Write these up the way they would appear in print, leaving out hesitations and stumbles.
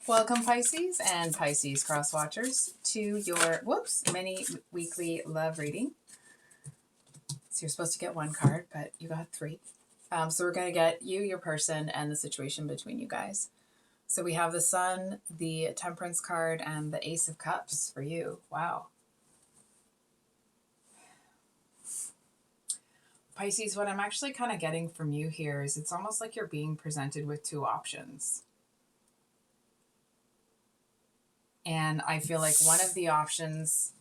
Welcome, Pisces and Pisces cross watchers, to your mini weekly love reading. So you're supposed to get one card, but you got three. So we're going to get you, your person, and the situation between you guys. So we have the Sun, the Temperance card, and the Ace of Cups for you. Wow. Pisces, what I'm actually kind of getting from you here is it's almost like you're being presented with two options. And I feel like one of the options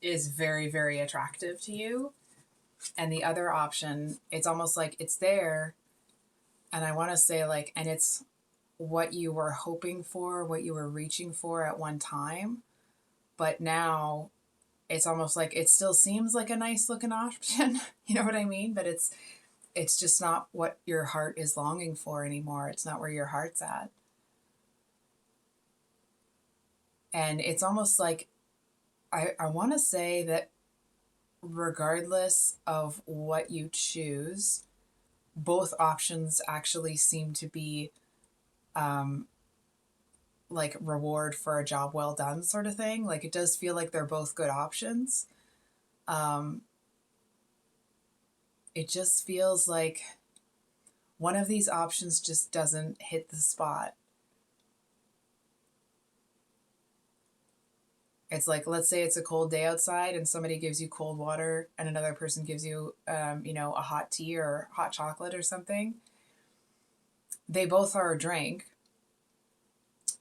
is very, very attractive to you. And the other option, it's almost like it's there. And I want to say and it's what you were hoping for, what you were reaching for at one time. But now it's almost like it still seems like a nice looking option. You know what I mean? But it's just not what your heart is longing for anymore. It's not where your heart's at. And it's almost like I want to say that regardless of what you choose, both options actually seem to be like reward for a job well done sort of thing. Like it does feel like they're both good options. It just feels like one of these options just doesn't hit the spot. It's like, let's say it's a cold day outside and somebody gives you cold water and another person gives you, a hot tea or hot chocolate or something. They both are a drink.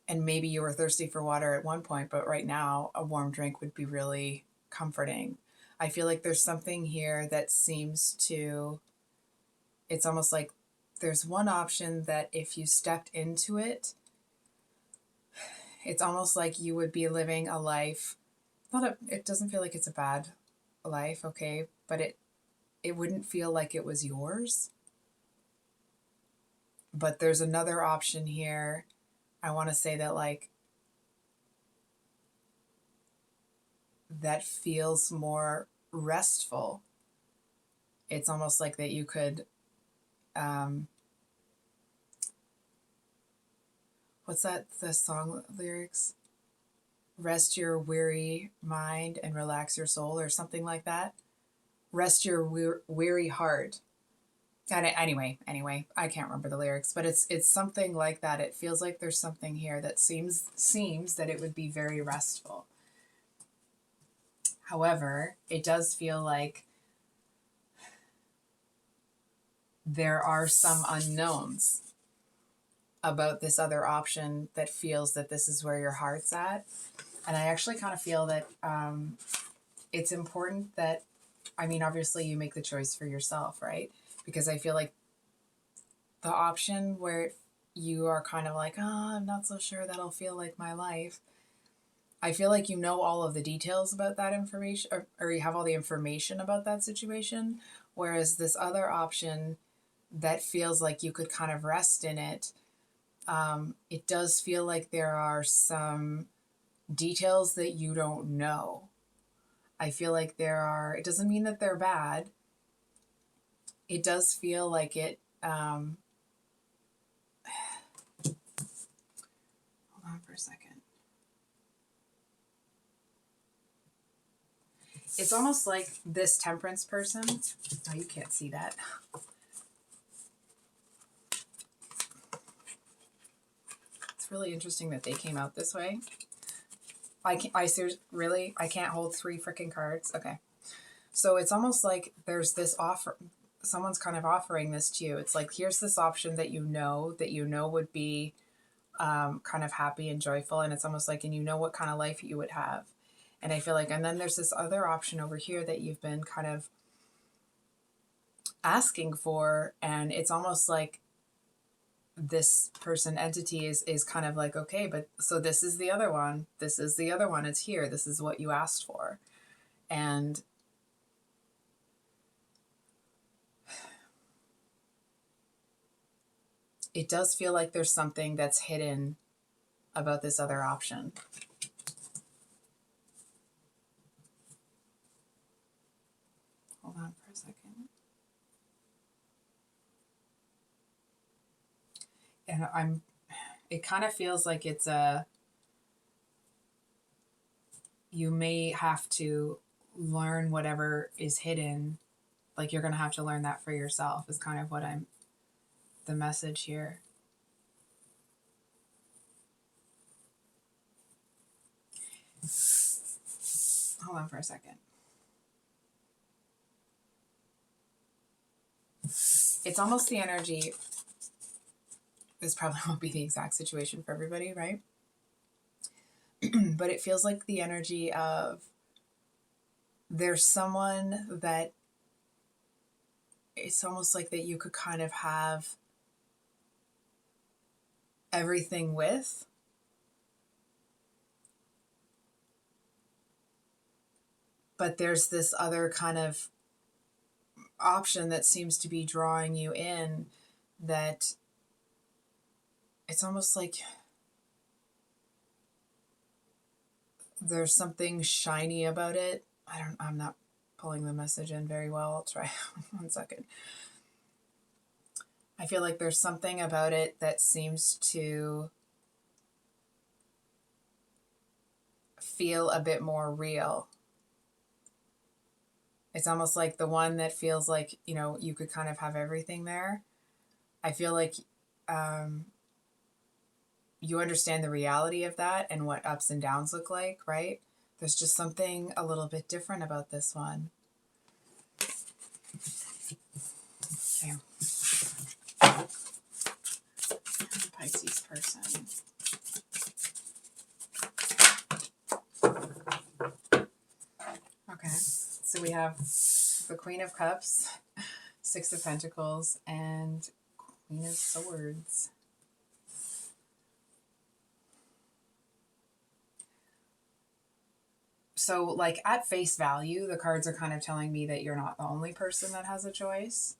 And maybe you were thirsty for water at one point, but right now a warm drink would be really comforting. I feel like there's something here that seems to, it's almost like there's one option that if you stepped into it, it's almost like you would be living a life, it doesn't feel like it's a bad life, okay, but it wouldn't feel like it was yours. But there's another option here. I want to say that that feels more restful. It's almost like that you could, what's that, the song lyrics? Rest your weary mind and relax your soul or something like that. Rest your weary heart. And anyway, I can't remember the lyrics, but it's something like that. It feels like there's something here that seems that it would be very restful. However, it does feel like there are some unknowns about this other option that feels that this is where your heart's at. And I actually kind of feel that it's important that, obviously you make the choice for yourself, right? Because I feel like the option where you are kind of like, oh, I'm not so sure that'll feel like my life. I feel like you know all of the details about that information, or you have all the information about that situation. Whereas this other option that feels like you could kind of rest in it, it does feel like there are some details that you don't know. I feel like it doesn't mean that they're bad. It does feel like it, hold on for a second. It's almost like this Temperance person, oh, you can't see that. It's really interesting that they came out this way. I seriously, really, I can't hold three freaking cards. Okay. So it's almost like there's this offer. Someone's kind of offering this to you. It's like, here's this option that you know would be kind of happy and joyful. And it's almost like, and you know what kind of life you would have. And I feel like, and then there's this other option over here that you've been kind of asking for. And it's almost like this entity is kind of like, okay, but so this is the other one. This is the other one. It's here. This is what you asked for. And it does feel like there's something that's hidden about this other option. Hold on for a second. And it kind of feels like it's you may have to learn whatever is hidden. Like you're going to have to learn that for yourself is kind of what the message here. Hold on for a second. It's almost the energy. This probably won't be the exact situation for everybody, right? But it feels like the energy of there's someone that it's almost like that you could kind of have everything with, but there's this other kind of option that seems to be drawing you in, that it's almost like there's something shiny about it. I'm not pulling the message in very well. I'll try. 1 second. I feel like there's something about it that seems to feel a bit more real. It's almost like the one that feels like, you know, you could kind of have everything there. I feel like you understand the reality of that and what ups and downs look like, right? There's just something a little bit different about this one. Okay. Pisces person. Okay, so we have the Queen of Cups, Six of Pentacles, and Queen of Swords. So, like, at face value, the cards are kind of telling me that you're not the only person that has a choice.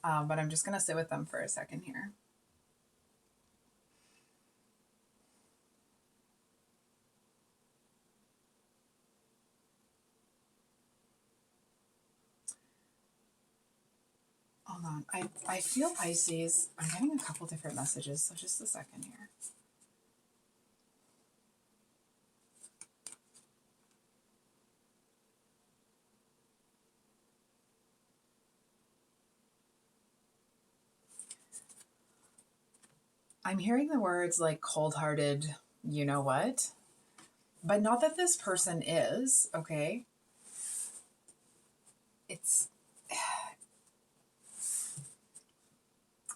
But I'm just going to sit with them for a second here. Hold on. I feel Pisces. I'm getting a couple different messages, so just a second here. I'm hearing the words like cold-hearted, you know what? But not that this person is, okay? It's...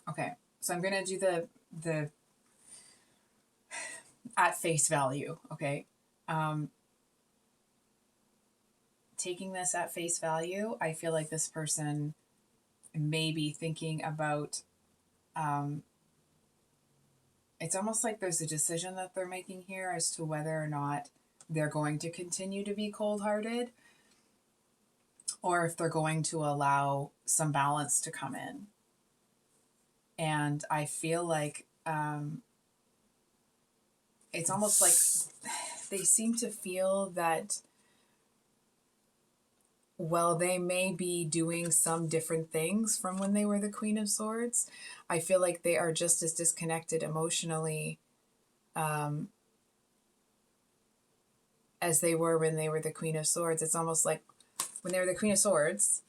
Okay, so I'm going to do the at face value, okay? Taking this at face value, I feel like this person may be thinking about... it's almost like there's a decision that they're making here as to whether or not they're going to continue to be cold-hearted or if they're going to allow some balance to come in. And I feel like it's almost like they seem to feel that, well, they may be doing some different things from when they were the Queen of Swords. I feel like they are just as disconnected emotionally as they were when they were the Queen of Swords. It's almost like when they were the Queen of Swords,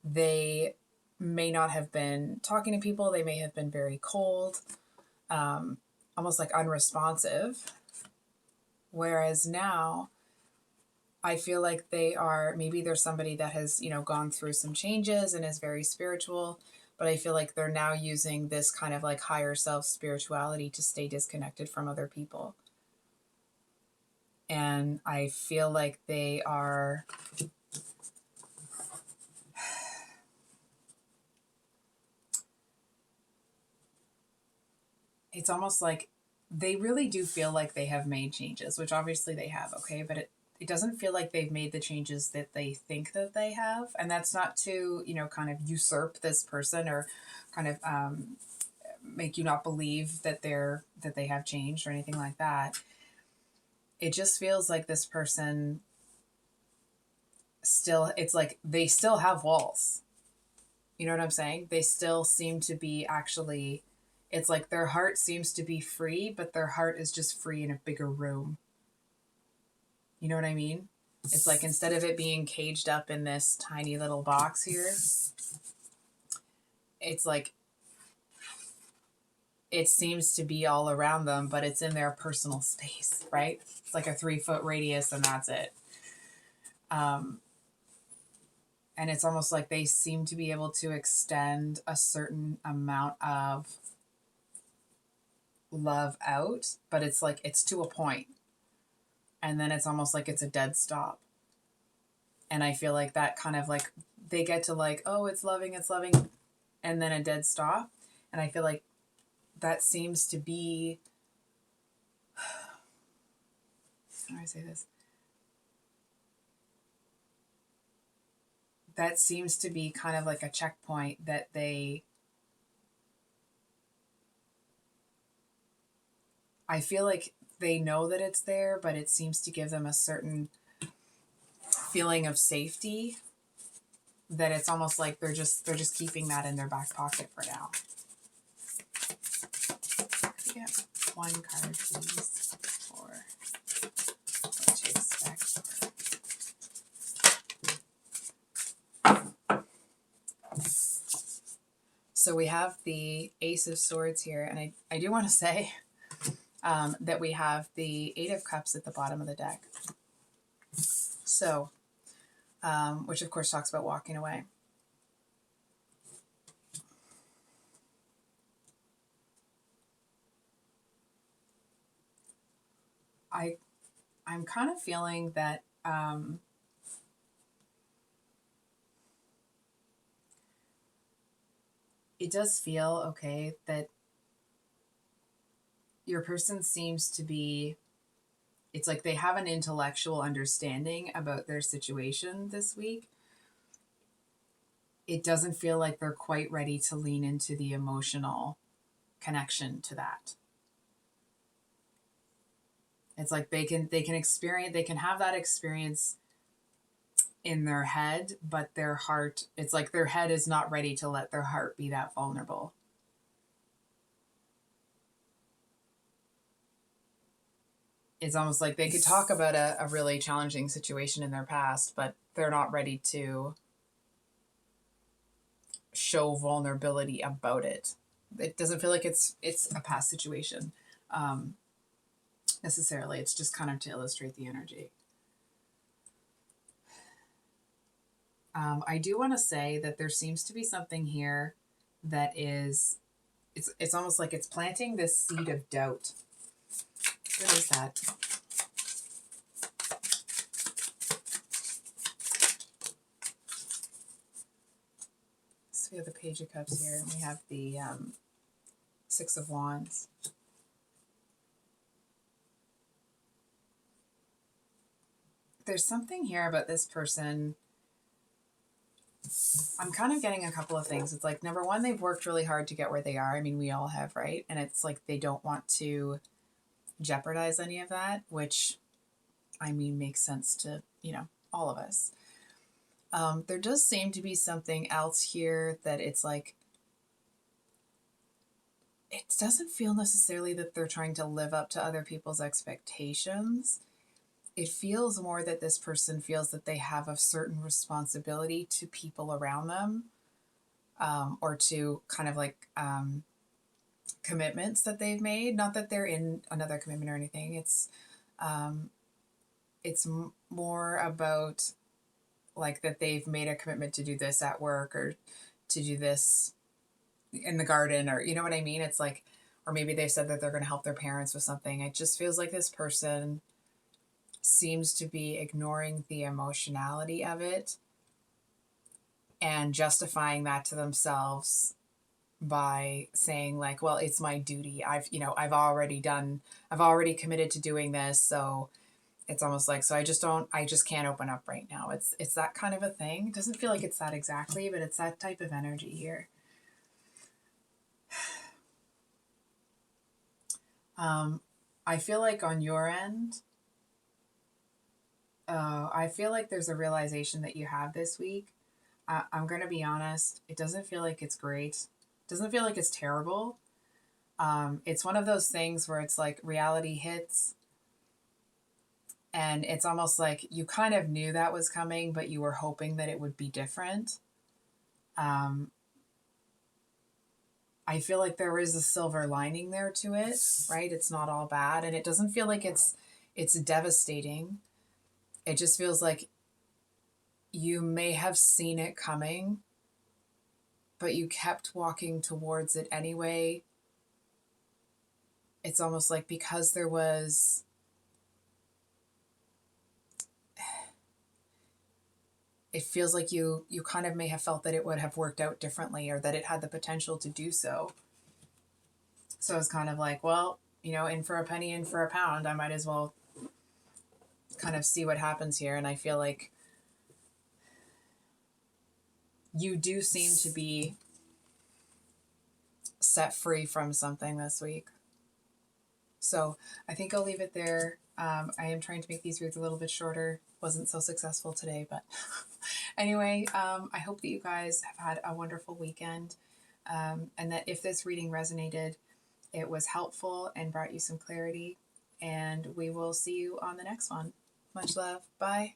they may not have been talking to people. They may have been very cold, almost like unresponsive. Whereas now, I feel like they are, maybe there's somebody that has, you know, gone through some changes and is very spiritual, but I feel like they're now using this kind of like higher self spirituality to stay disconnected from other people. And I feel like they are... It's almost like they really do feel like they have made changes, which obviously they have, okay? But it doesn't feel like they've made the changes that they think that they have. And that's not to, you know, kind of usurp this person or kind of make you not believe that they have changed or anything like that. It just feels like this person still, it's like they still have walls. You know what I'm saying? They still seem to be actually It's like their heart seems to be free, but their heart is just free in a bigger room. You know what I mean? It's like instead of it being caged up in this tiny little box here, it's like it seems to be all around them, but it's in their personal space, right? It's like a 3-foot radius and that's it. And it's almost like they seem to be able to extend a certain amount of love out, but it's like it's to a point. And then it's almost like it's a dead stop. And I feel like that kind of like they get to like, oh, it's loving, and then a dead stop. And I feel like that seems to be, how do I say this? That seems to be kind of like a checkpoint that I feel like they know that it's there, but it seems to give them a certain feeling of safety that it's almost like they're just keeping that in their back pocket for now. Yeah, one card, please, for what to expect. So we have the Ace of Swords here, and I do want to say that we have the Eight of Cups at the bottom of the deck. So, which of course talks about walking away. I'm kind of feeling that it does feel okay that your person seems to be, it's like they have an intellectual understanding about their situation this week. It doesn't feel like they're quite ready to lean into the emotional connection to that. It's like they can experience, they can have that experience in their head, but their heart, it's like their head is not ready to let their heart be that vulnerable. It's almost like they could talk about a really challenging situation in their past, but they're not ready to show vulnerability about it. It doesn't feel like it's a past situation necessarily. It's just kind of to illustrate the energy. I do want to say that there seems to be something here that is, it's almost like it's planting this seed of doubt. What is that? So we have the Page of Cups here, and we have the Six of Wands. There's something here about this person. I'm kind of getting a couple of things. It's like, number one, they've worked really hard to get where they are. I mean, we all have, right? And it's like they don't want to jeopardize any of that, which, I mean, makes sense to, all of us. There does seem to be something else here that it's like, it doesn't feel necessarily that they're trying to live up to other people's expectations. It feels more that this person feels that they have a certain responsibility to people around them, or to kind of like commitments that they've made. Not that they're in another commitment or anything. It's more about like that they've made a commitment to do this at work or to do this in the garden, or you know what I mean? It's like, or maybe they've said that they're going to help their parents with something. It just feels like this person seems to be ignoring the emotionality of it and justifying that to themselves by saying like, well, it's my duty. I've already committed to doing this. So it's almost like, so I just can't open up right now. It's that kind of a thing. It doesn't feel like it's that exactly, but it's that type of energy here. I feel like on your end, I feel like there's a realization that you have this week. I'm going to be honest. It doesn't feel like it's great. It doesn't feel like it's terrible. It's one of those things where it's like reality hits, and it's almost like you kind of knew that was coming, but you were hoping that it would be different. Um, I feel like there is a silver lining there to it, right? It's not all bad, and it doesn't feel like it's devastating. It just feels like you may have seen it coming, but you kept walking towards it anyway. It's almost like because there was, it feels like you kind of may have felt that it would have worked out differently, or that it had the potential to do so. So it's kind of like, well, in for a penny, in for a pound. I might as well kind of see what happens here. And I feel like you do seem to be set free from something this week. So I think I'll leave it there. I am trying to make these reads a little bit shorter. Wasn't so successful today, but anyway, I hope that you guys have had a wonderful weekend, and that if this reading resonated, it was helpful and brought you some clarity. And we will see you on the next one. Much love. Bye.